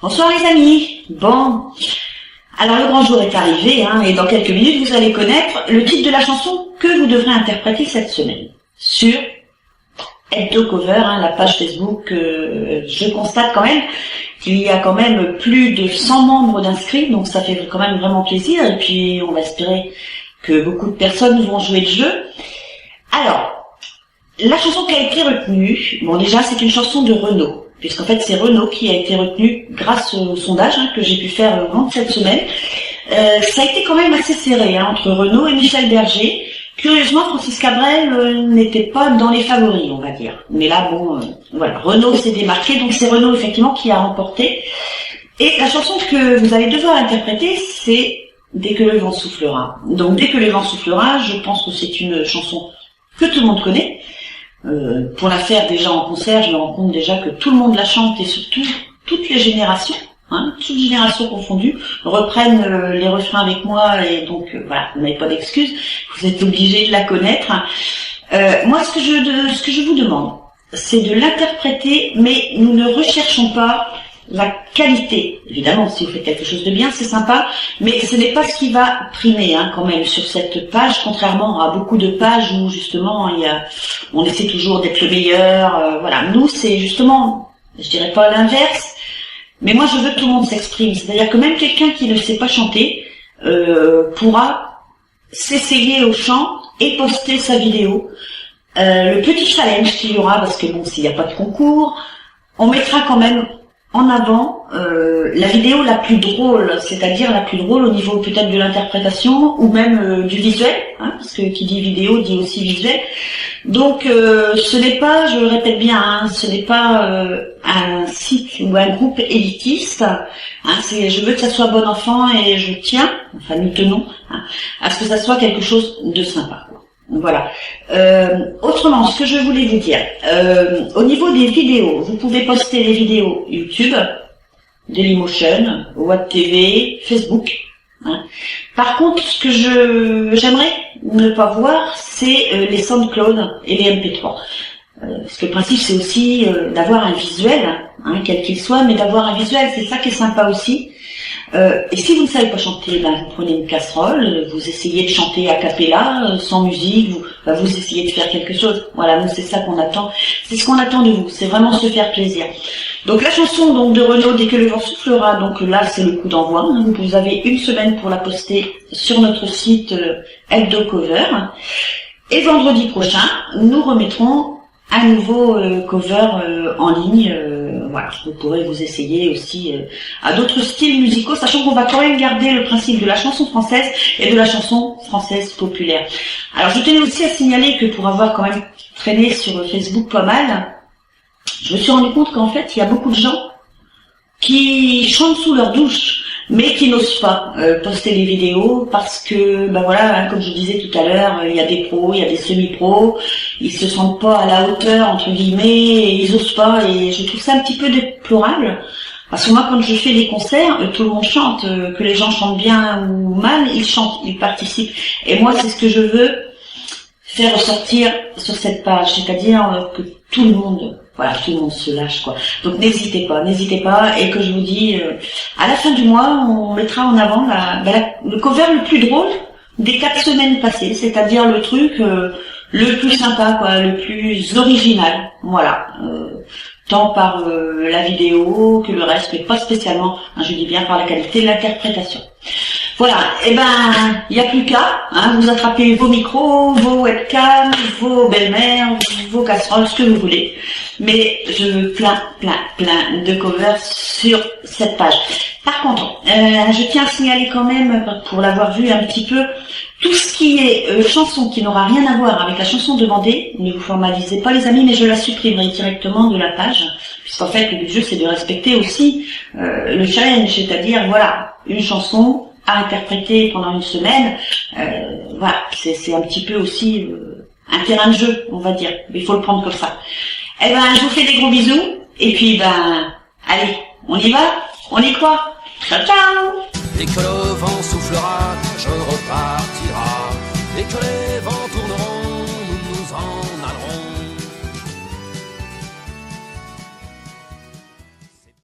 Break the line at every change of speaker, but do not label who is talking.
Bonsoir les amis. Bon, alors le grand jour est arrivé, et dans quelques minutes vous allez connaître le titre de la chanson que vous devrez interpréter cette semaine sur Hebdo Cover, la page Facebook. Je constate quand même qu'il y a quand même plus de 100 membres d'inscrits, donc ça fait quand même vraiment plaisir, et puis on va espérer que beaucoup de personnes vont jouer le jeu. Alors, la chanson qui a été retenue, bon déjà c'est une chanson de Renaud, puisqu'en fait c'est Renaud qui a été retenu grâce au sondage que j'ai pu faire au long de cette semaine. Ça a été quand même assez serré entre Renaud et Michel Berger. Curieusement, Francis Cabrel n'était pas dans les favoris, on va dire. Mais là, bon, voilà, Renaud s'est démarqué, donc c'est Renaud effectivement qui a remporté. Et la chanson que vous allez devoir interpréter, c'est Dès que le vent soufflera. Donc Dès que le vent soufflera, je pense que c'est une chanson que tout le monde connaît. Pour la faire déjà en concert, je me rends compte déjà que tout le monde la chante et surtout toutes les générations, toutes générations confondues, reprennent les refrains avec moi et donc voilà, vous n'avez pas d'excuses, vous êtes obligés de la connaître. Moi, ce que je vous demande, c'est de l'interpréter, mais nous ne recherchons pas la qualité. Évidemment, si vous faites quelque chose de bien, c'est sympa, mais ce n'est pas ce qui va primer quand même sur cette page, contrairement à beaucoup de pages où justement on essaie toujours d'être le meilleur. Voilà, nous c'est justement, je dirais pas l'inverse, mais moi je veux que tout le monde s'exprime. C'est-à-dire que même quelqu'un qui ne sait pas chanter pourra s'essayer au chant et poster sa vidéo. Le petit challenge qu'il y aura, parce que bon, s'il n'y a pas de concours, on mettra quand même en avant la vidéo la plus drôle, c'est-à-dire la plus drôle au niveau peut-être de l'interprétation ou même du visuel, parce que qui dit vidéo dit aussi visuel. Donc ce n'est pas, je le répète bien, ce n'est pas un site ou un groupe élitiste. Je veux que ça soit bon enfant et je tiens, enfin nous tenons, à ce que ça soit quelque chose de sympa. Voilà. Autrement, ce que je voulais vous dire, au niveau des vidéos, vous pouvez poster les vidéos YouTube, Dailymotion, WebTV, Facebook. Par contre, ce que j'aimerais ne pas voir, c'est les SoundCloud et les MP3. Parce que le principe, c'est aussi d'avoir un visuel, quel qu'il soit, mais d'avoir un visuel, c'est ça qui est sympa aussi. Et si vous ne savez pas chanter, vous prenez une casserole, vous essayez de chanter a cappella, sans musique, vous essayez de faire quelque chose. Voilà, nous c'est ça qu'on attend. C'est ce qu'on attend de vous, c'est vraiment se faire plaisir. Donc la chanson donc de Renaud, Dès que le vent soufflera, donc là c'est le coup d'envoi. Vous avez une semaine pour la poster sur notre site Hebdo Cover. Et vendredi prochain, nous remettrons un nouveau cover en ligne. Voilà, vous pourrez vous essayer aussi à d'autres styles musicaux, sachant qu'on va quand même garder le principe de la chanson française et de la chanson française populaire. Alors je tenais aussi à signaler que pour avoir quand même traîné sur Facebook pas mal, je me suis rendu compte qu'en fait il y a beaucoup de gens qui chantent sous leur douche, mais qui n'osent pas poster les vidéos parce que, voilà, comme je disais tout à l'heure, il y a des pros, il y a des semi-pros, ils se sentent pas à la hauteur, entre guillemets, et ils osent pas, et je trouve ça un petit peu déplorable, parce que moi, quand je fais des concerts, tout le monde chante, que les gens chantent bien ou mal, ils chantent, ils participent, et moi, c'est ce que je veux faire ressortir sur cette page, c'est-à-dire que tout le monde se lâche, quoi. Donc n'hésitez pas, et que je vous dis, à la fin du mois, on mettra en avant le cover le plus drôle des 4 semaines passées, c'est-à-dire le truc le plus sympa, quoi, le plus original, voilà. Tant par la vidéo que le reste, mais pas spécialement, je dis bien par la qualité de l'interprétation. Voilà, il n'y a plus qu'à, vous attrapez vos micros, vos webcams, vos belles-mères, vos casseroles, ce que vous voulez. Mais je veux plein de covers sur cette page. Par contre, je tiens à signaler quand même, pour l'avoir vu un petit peu, tout ce qui est chanson qui n'aura rien à voir avec la chanson demandée, ne vous formalisez pas les amis, mais je la supprimerai directement de la page, puisqu'en fait le jeu c'est de respecter aussi le challenge, c'est-à-dire voilà, une chanson à interpréter pendant une semaine, voilà, c'est un petit peu aussi un terrain de jeu, on va dire, il faut le prendre comme ça. Je vous fais des gros bisous, et puis allez, on y va, on y croit. Ciao ciao.
Dès que le vent soufflera, je repartira. Dès que les vents tourneront,